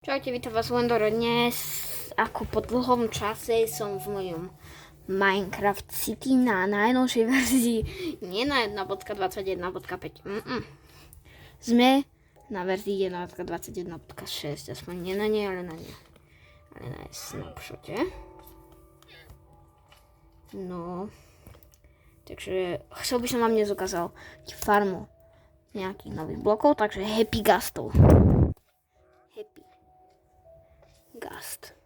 Čaute, vítam vás Lendoro. Dnes, ako po dlhom čase, som v mojom Minecraft City na najnovšej verzii, nie na 1.21.5. Sme na verzii 1.21.6, aspoň nie na nej, ale na nej. Ale na snapshote. No, takže chcel by som vám dnes ukázal farmu nejakých nových blokov, takže Happy Gastov. Happy Gast.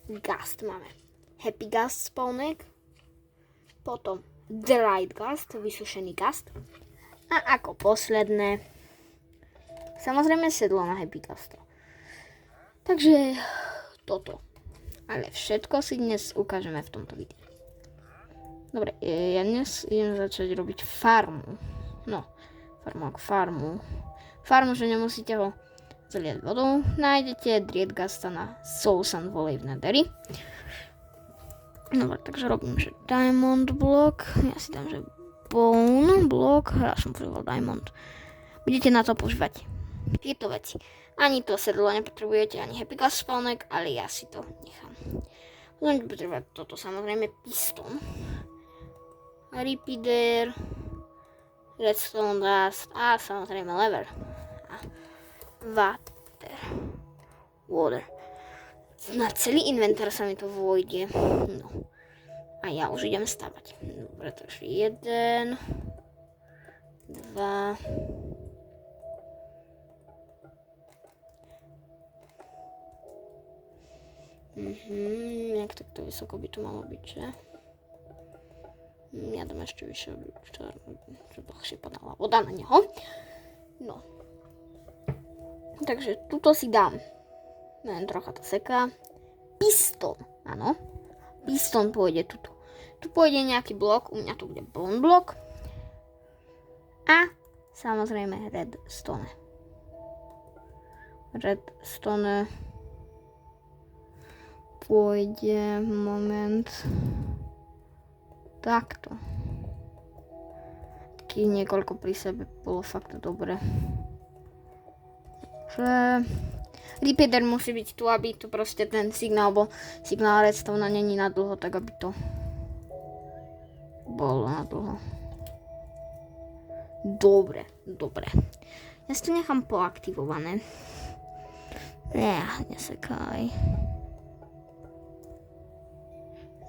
Gast máme. Happy Gast spawnek. Potom Dried Gast, vysušený Gast. A ako posledné, samozrejme sedlo na Happy Gasta. Takže toto. Ale všetko si dnes ukážeme v tomto videu. Dobre, ja dnes idem začať robiť farmu. No, farmu ako farmu. Farmu, že nemusíte ho zaliať vodou. Nájdete Driedgasta na Soul Sand Valley v Netheri. Dobre, takže robím, že Diamond block. Ja si dám, že Bone block. Ja som používal Diamond. Budete na to používať tieto veci. Ani to sedlo nepotrebujete, ani Happy Gas spawnek, ale ja si to nechám. Budem potrebovať toto, samozrejme piston. Repeater, redstone dust a samozrejme lever. A water. Na celý inventár sa mi to vojde. No. A ja už idem stavať. Dobre, takže 1, 2, jak takto vysoko by to malo byť, že? Ja dám ešte vyššie, čo dlhšie padala voda na neho. No. Takže tuto si dám. Len trocha to seká. Piston, áno. Piston pôjde tuto. Tu pôjde nejaký blok, u mňa tu bude bone blok. A samozrejme redstone. Redstone pôjde, moment, takto. Takých niekoľko pri sebe bolo fakt dobre. Že repeater musí byť tu, aby to proste ten signál bol. Signál redstone není na dlho, tak aby to bolo na dlho. Dobre. Ja si to nechám poaktivované. Nesekaj.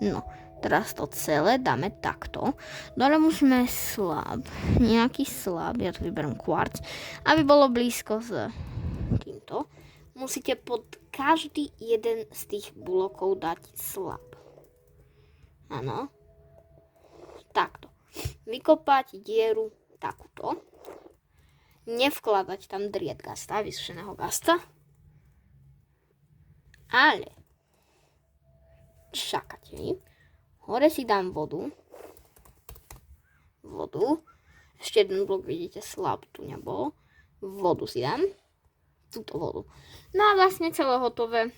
No, teraz to celé dáme takto. Dole musíme slab. Nejaký slab, ja tu vyberiem kvarc. Aby bolo blízko s týmto. Musíte pod každý jeden z tých blokov dať slab. Áno. Takto. Vykopať dieru takúto. Nevkladať tam Driedgasta, vysušeného gasta. Ale čakajte. Hore si dám vodu. Ešte jeden blok, vidíte, slab tu nebol. Vodu si dám. Túto vodu. No a vlastne celé hotové.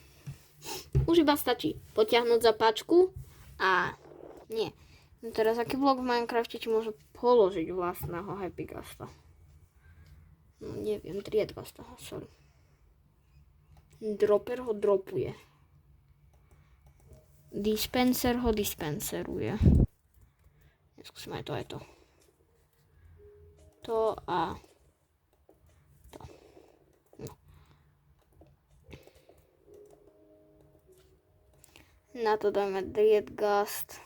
Už iba stačí potiahnuť za páčku a nie. No teraz aký blok v Minecrafte ti môže položiť vlastného Happy Gasta? No neviem, Driedgasta, sorry. Dropper ho dropuje. Dispenser ho dispenseruje. Skúsime aj to. To a to. No. Na to dáme Driedgast.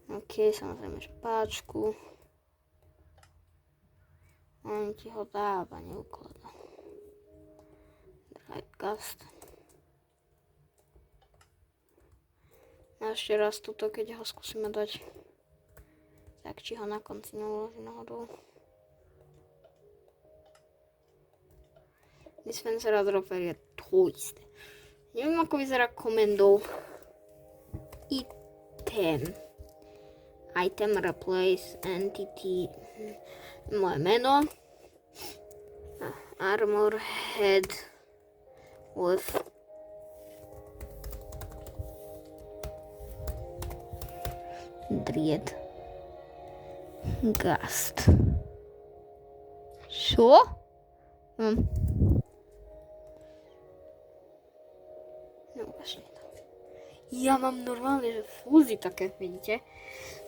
OK, samozrejme špáčku. On ti ho dáva, neukladá. Driedgast. A ešte raz tuto, keď ho skúsime dať, tak či ho na konci neuloží náhodou. Dispenser a dropper je to isté. Neviem, ako vyzerá komendou item replace entity, moje meno, armor head with Driedgast. Čo? No ukážte to. Ja mám normálne, že fúzy také, vidíte?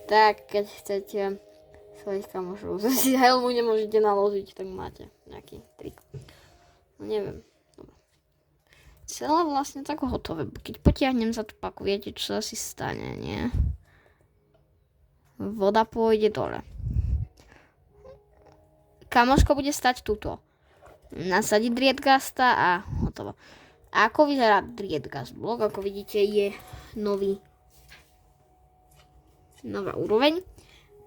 Tak, keď chcete svojich kamošov z helmu nemôžete naložiť, tak máte nejaký trik. No neviem. Dobre. Celé vlastne tak hotové. Keď potiahnem za tú paku, viete, čo sa asi stane, nie? Voda pôjde dole. Kamoško bude stať tuto. Nasadiť Driedgasta a hotovo. A ako vyzerá Driedgast blok? Ako vidíte, je nová úroveň.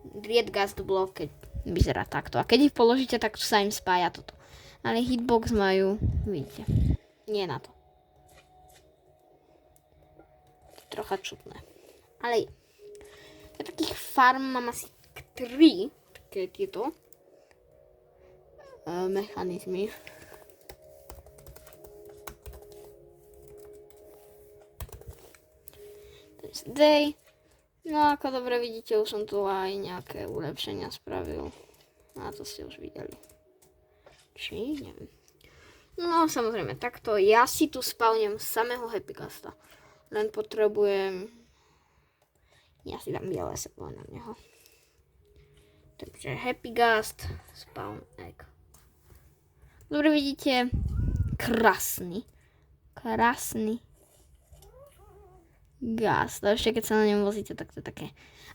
Driedgast blok keď vyzerá takto. A keď ich položíte, tak sa im spája toto. Ale hitbox majú, vidíte, nie na to. Trocha čudné. Ale ja takých farm mám asi 3 také tieto mechanizmy. Day. No ako dobre vidíte, už som tu aj nejaké ulepšenia spravil. A to ste už videli. Či? Neviem. No samozrejme, takto ja si tu spavnem samého Happygasta. Len potrebujem... Ja si dám biele seblo na neho. Takže Happygast, spawn egg. Dobre vidíte, krásny gast. A ešte keď sa na ňom vozíte, tak to je také,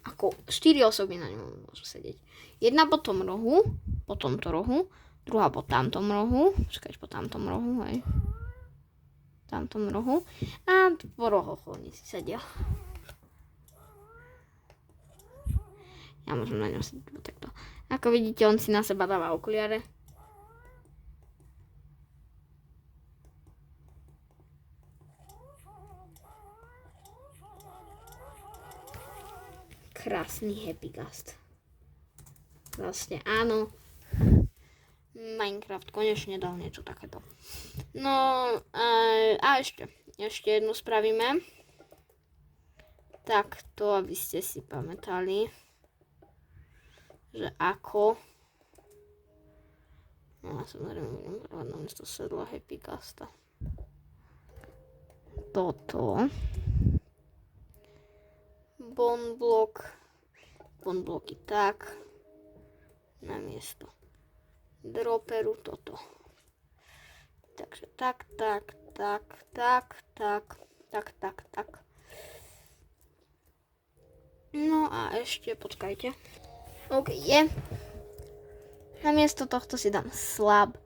ako 4 osoby na ňom môžu sedieť. Jedna po tom rohu, po tomto rohu, druhá po tamtom rohu, po tamtom rohu, hej. Tamtom rohu a po rohoch oni si sedia. Ja môžem na ňom sedieť takto. Ako vidíte, on si na seba dáva okuliare. Krásny Happygast. Vlastne áno. Minecraft konečne dal niečo takéto. No a ešte jednu spravíme. Takto, aby ste si pamätali, že ako. No a samozrejme budem brať na miesto sedla Happygasta. Toto. Bonbloky tak. Namiesto droperu toto. Takže tak. No a ešte, počkajte. OK, je. Namiesto tohto si dám slab.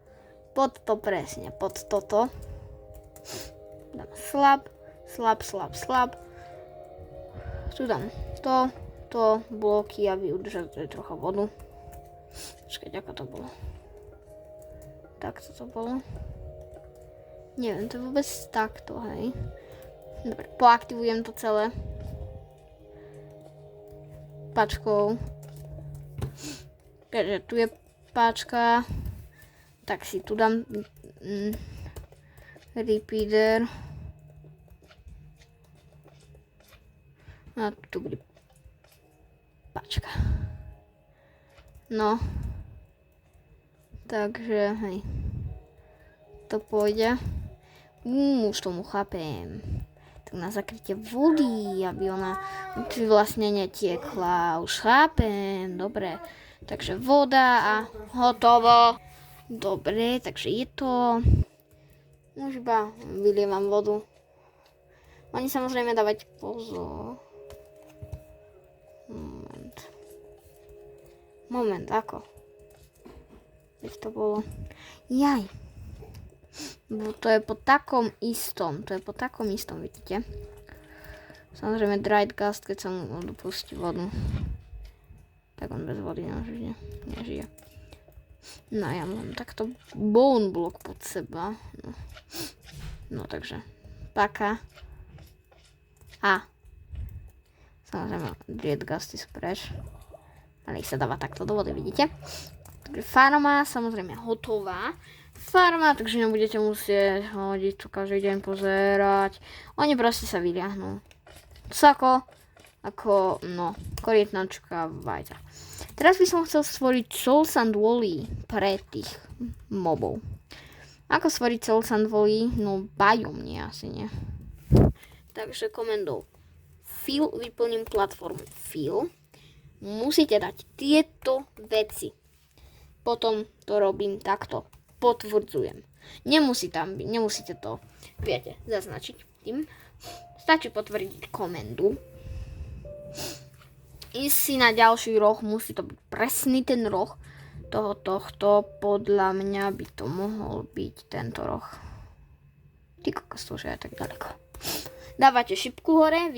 Pod to presne, pod toto. Dám slab. Tu dám to bloky, aby udržali trocha vodu. Počkajte, ako to bolo. Takto to bolo. Neviem, to je vôbec takto, hej. Dobre, poaktivujem to celé. Páčkou. Keďže tu je páčka, tak si tu dám repeater. A tu bude páčka. No. Takže, hej. To pôjde. Už tomu chápem. Tak na zakrytie vody, aby ona vlastne netiekla. Už chápem. Dobre. Takže voda a hotovo. Dobre, takže je to. Už iba vylievam vodu. Oni samozrejme dávať pozor. Moment, ako? Veď to bolo... Jaj. To je po takom istom, vidíte? Samozrejme Driedgast, keď sa mu dopustí vodu, tak on bez vody nežije. No ja mám takto bone block pod seba. No takže, paka. A samozrejme Driedgasty sú preč. Ale ich sa dáva takto do vody, vidíte? Takže farma, samozrejme hotová. Farma, takže nebudete musieť hodiť tu každý deň pozerať. Oni proste sa vyliahnú. Sako, ako, no, korytnačka, vajta. Teraz by som chcel stvoriť Soul Sand Wally pre tých mobov. Ako stvoriť Soul Sand Wally? No biome asi nie. Takže komendou fill vyplním platformu fill. Musíte dať tieto veci. Potom to robím takto. Potvrdzujem. Nemusíte to, viete, zaznačiť tým. Stačí potvrdiť komendu. Ísť si na ďalší roh, musí to byť presný ten roh tohto. Podľa mňa by to mohol byť tento roh. Ty kokos, to už je tak ďaleko. Dávate šipku hore,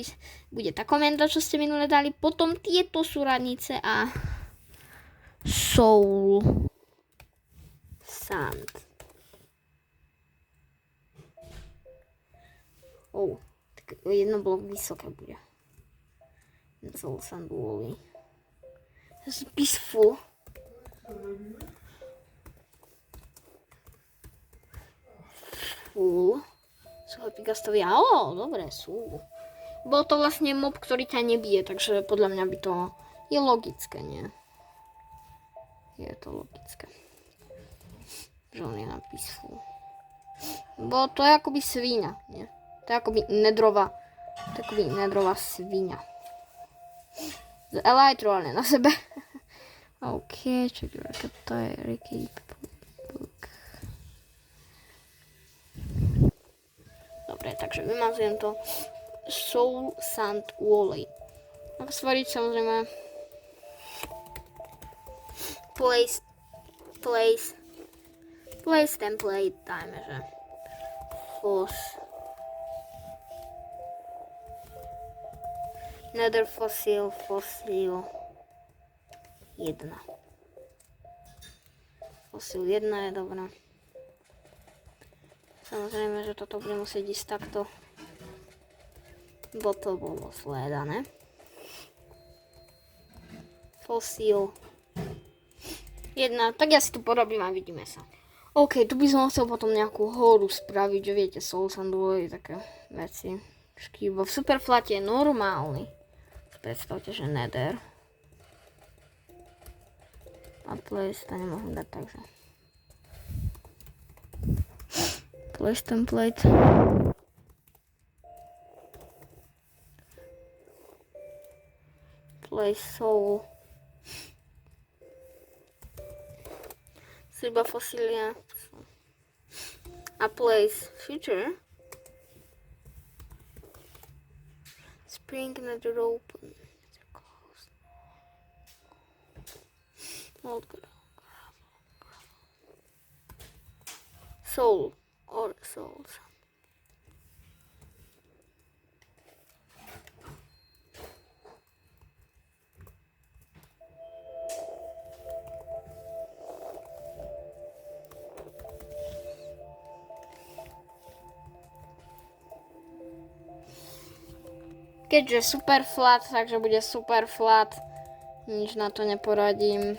bude tá komenda, čo ste minule dali. Potom tieto sú radnice a Soul Sand. Tak jedno blok vysoké bude. Soul Sand Wally. This is peaceful. Full. Sú happygastoví. Dobre, sú. Bol to vlastne mob, ktorý ťa nebije, takže podľa mňa by to je logické, nie? Je to logické. Že on je na peaceful. Bo to je akoby svíňa, nie? To je akoby nedrová svíňa. Z elytru, ale na sebe. OK, čekaj, to je Ricky Book. Dobre, takže vymazujem to. Soul Sand Wally. Ako stvoriť, samozrejme. Place template, dajme, že Nether fossil 1. Fossil 1 je dobré. Samozrejme, že toto bude musieť ísť takto. Bo to bolo sledané. Fossil 1. Tak ja si tu porobím a vidíme sa. OK, tu by som chcel potom nejakú horu spraviť, že viete, Soul Sand Wally, také veci. Bo v Superflate je normálny. Predstavte, že Nether. A place to nemôžem dať, takže. Place template. Place soul. Iba fosília. A place future. Spring Nether open. Old soul or souls. Keďže super flat, takže bude super flat. Nič na to neporadím.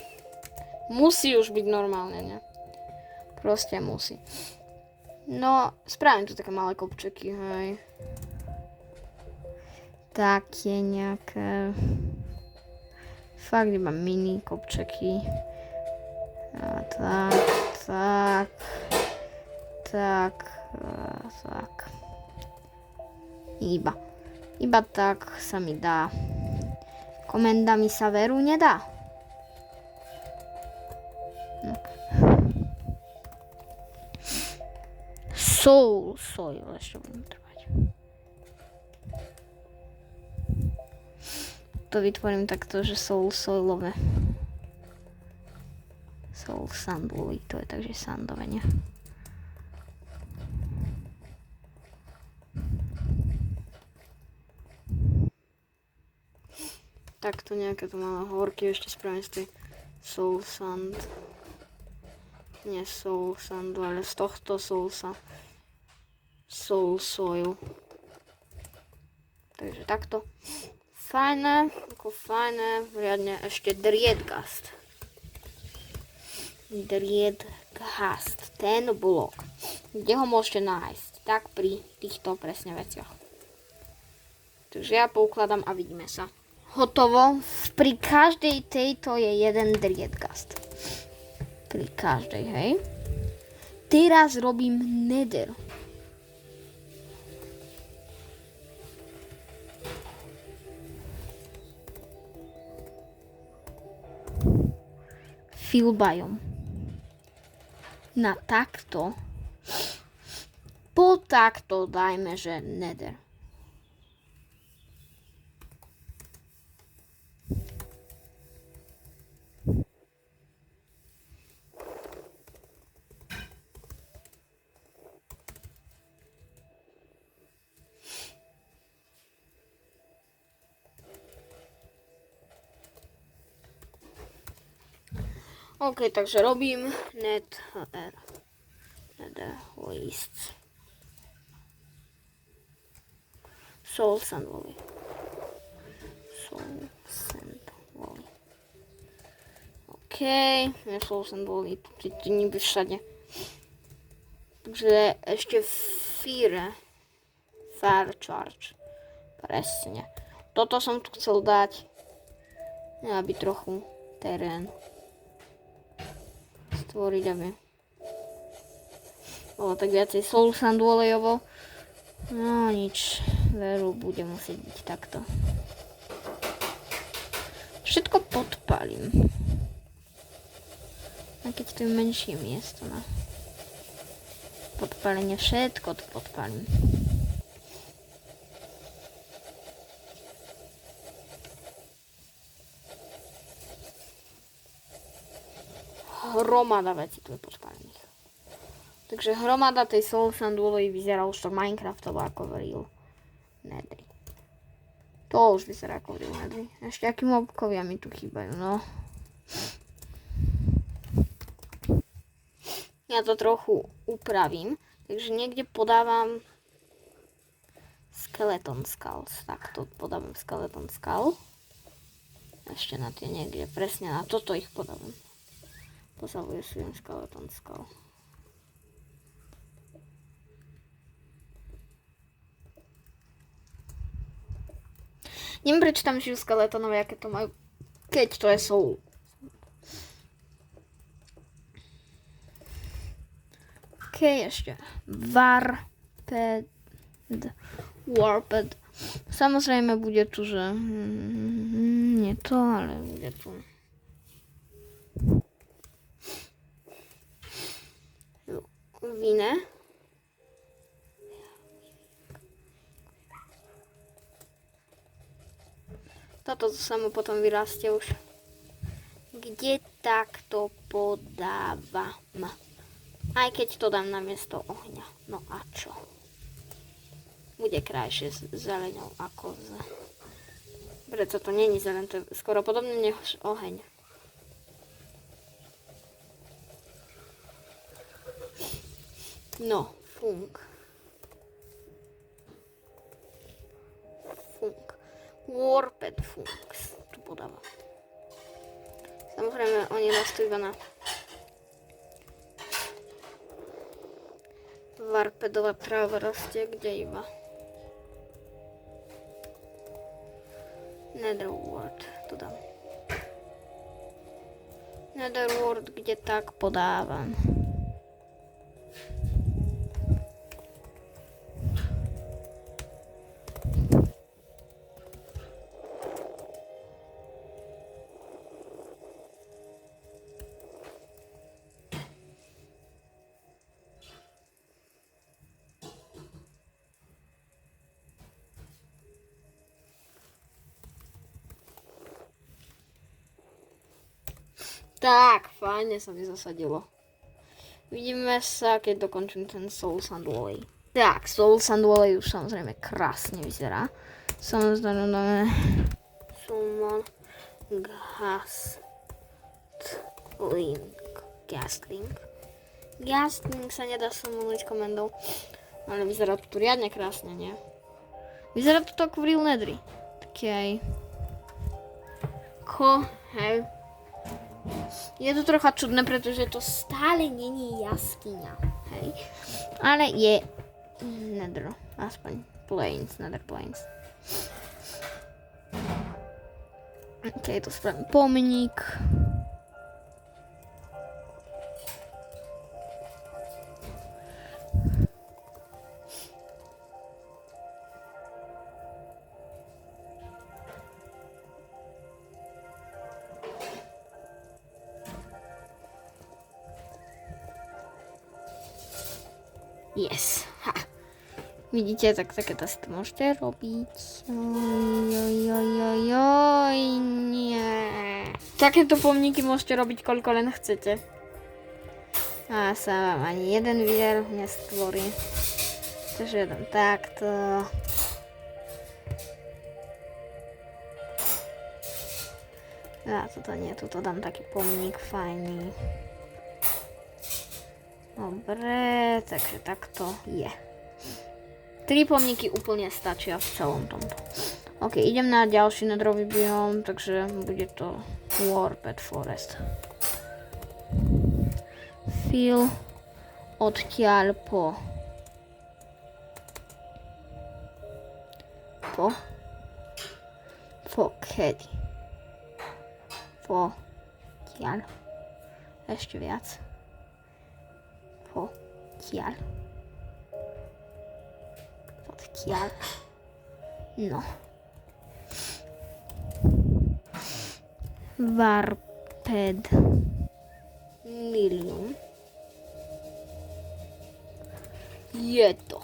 Musí už byť normálne, ne? Proste musí. No, spravím tu také malé kopčeky, hej. Také nejaké... Fakt iba mini kopčeky. A tak. Iba tak sa mi dá. Komenda mi sa veru nedá. Soil, ešte budem trvať. To vytvorím takto, že soilové. Soul Sand Wally, to je takže sandové, nie? Takto nejaké to malé horky ešte spravím z tej Soul Sand. Nie Soul Sandu, ale z tohto Soul Soil. Takže takto. Fajné, riadne ešte Driedgast. Ten blok. Kde ho môžete nájsť? Tak pri týchto presne veciach. Takže ja poukladám a vidíme sa. Hotovo. Pri každej tejto je jeden Driedgast. Pri každej, hej. Teraz robím Nether. Fill biome. Na takto. Po takto dajme, že Nether. OK, takže robím Nether lists. Soul Sand Valley. OK, je Soul Sand Valley, tu niby všade. Takže ešte Fire Charge. Presne. Toto som tu chcel dať, aby trochu terén stvoriť, aby bolo tak viacej Soul Sand Valley-ovo. No nič, veru bude musieť byť takto. Všetko podpalím. A keď tu je menšie miesto na podpalenie, všetko to podpalím. Hromada vecí tu je podpálených. Takže hromada tej Soul Sand Valley vyzerá už tak Minecraftovo ako v Real Nether. To už vyzerá ako v Real Nether. Ešte aký mobkovia mi tu chýbajú, no. Ja to trochu upravím, takže niekde podávam Skeleton Skulls. Tak to podávam Skeleton Skull. Ešte na tie niekde, presne na toto ich podávam. Pozavujem Skeleton Skull. Neviem, prečo tam žijú skeletonové, aké to majú, keď to je soul. OK, ešte Warped. Samozrejme bude tu, že nie to, ale bude tu. Vine. Toto sa mu potom vyrastie už. Kde takto podávam? Aj keď to dám na miesto ohňa. No a čo? Bude krajšie s zeleňou ako z... Preto to není zelen, to je skoro podobné než oheň. No, funk. Warped Funks. Tu podávam. Samozrejme, oni rastú iba na Warpedová tráva rastie, kde iba. Netherworld, tu dám. Netherworld, kde tak podávam. Tak, fajne sa mi zasadilo. Vidíme sa, keď dokončím ten Soul Sand Valley. Tak, Soul Sand Valley už samozrejme krásne vyzerá. Samozrejme Summon Ghastling. Ghastling sa nedá summonúť komandou, ale vyzerá to tu riadne krásne, nie? Vyzerá to ako v Real Nether. Taký hej. Je to trocha čudné, pretože to stále není jaskyňa, hej. Ale je Nether, aspoň Nether Plains. Ok, tu spravím pomník. Yes. Ha. Vidíte, tak takéto si to môžete robiť. Oj, nie. Takéto pomníky môžete robiť koľko len chcete. A sa vám ani jeden výder nestvorí. Takže dám takto. A toto nie, toto dám taký pomník fajný. Dobre, takže takto je. 3 pomníky úplne stačia v celom tomto. Ok, idem na ďalší nedrový biom, takže bude to Warped Forest. Fill odtiaľ po kedy? Po tiaľ. Ešte viac. Odtiaľ. No. Warped Milium. Je to.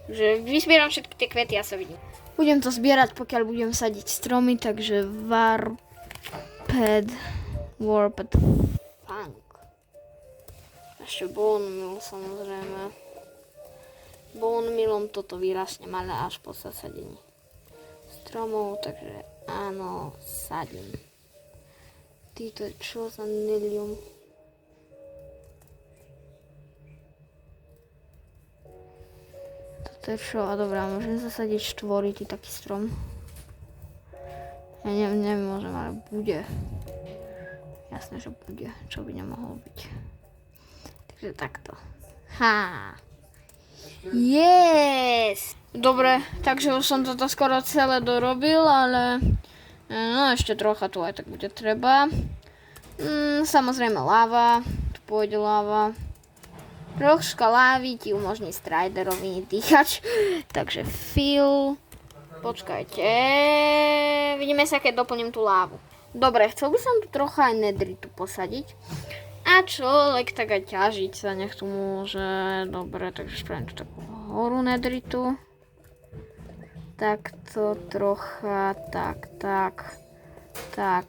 Takže vyzbieram všetky tie kvety a sa vidím. Budem to zbierať, pokiaľ budem sadiť stromy, takže Warped Funk. Ešte Bone Mill, samozrejme. Bone Millom toto vyrastne malé až po zasadení stromov, takže áno, sadím. Týto je čo za Nilium? Toto je čo? A dobrá, môžem zasadiť štvoritý taký strom. Ja nemôžem, ale bude. Jasné, že bude. Čo by nemohlo byť. Takže takto. Ha! Yes! Dobre, takže už som toto skoro celé dorobil, ale no ešte trocha tu aj tak bude treba. Samozrejme láva, tu pôjde láva. Troška lávy ti umožní Striderovi dýchať, takže fill. Počkajte, vidíme sa, keď doplním tú lávu. Dobre, chcel by som tu trocha aj nedritu posadiť. A človek tak aj ťažiť sa nech tu môže. Dobre, takže spravím tu takú horu nedritu. Takto trocha, tak. Takže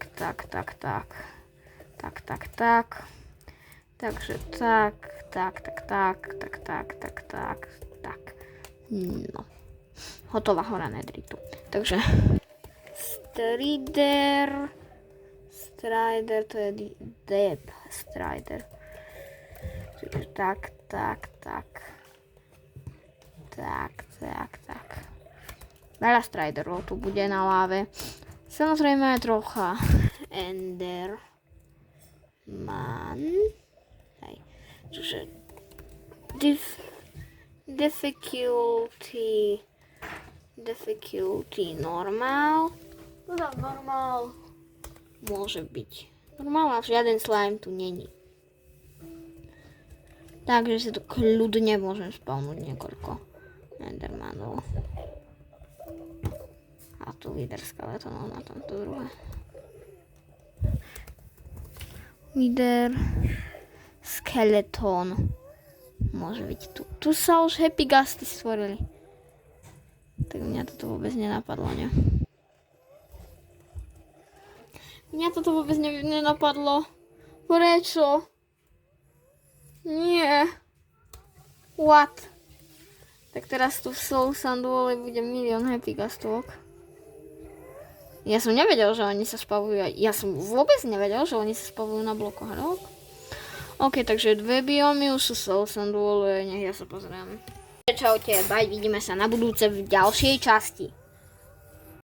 tak. No. Hotová hora nedritu. Takže Strider, to je Deep Strider. Takže tak. Veľa Striderov tu bude na láve. Samozrejme trocha Enderman. Hej. Čiže difficulty normal. No normal. Môže byť. Normálne, žiaden slime tu není. Takže si tu kľudne môžem spawnúť niekoľko Endermanov. A tu Wither Skeletonov na tomto druhé. Wither Skeleton. Môže byť tu. Tu sa už Happy Gasty stvorili. Tak mňa toto vôbec nenapadlo, ne? Mňa toto vôbec nenapadlo. Prečo? Nie. What? Tak teraz tu v Soul Sanduole bude milión Happy Gastov. Ja som nevedel, že oni sa spavujú. Ja som vôbec nevedel, že oni sa spavujú na blokoch. Rok. Ok, takže 2 biomy už sú Soul Sanduole. Nech ja sa pozriem. Čaute, bye, vidíme sa na budúce v ďalšej časti.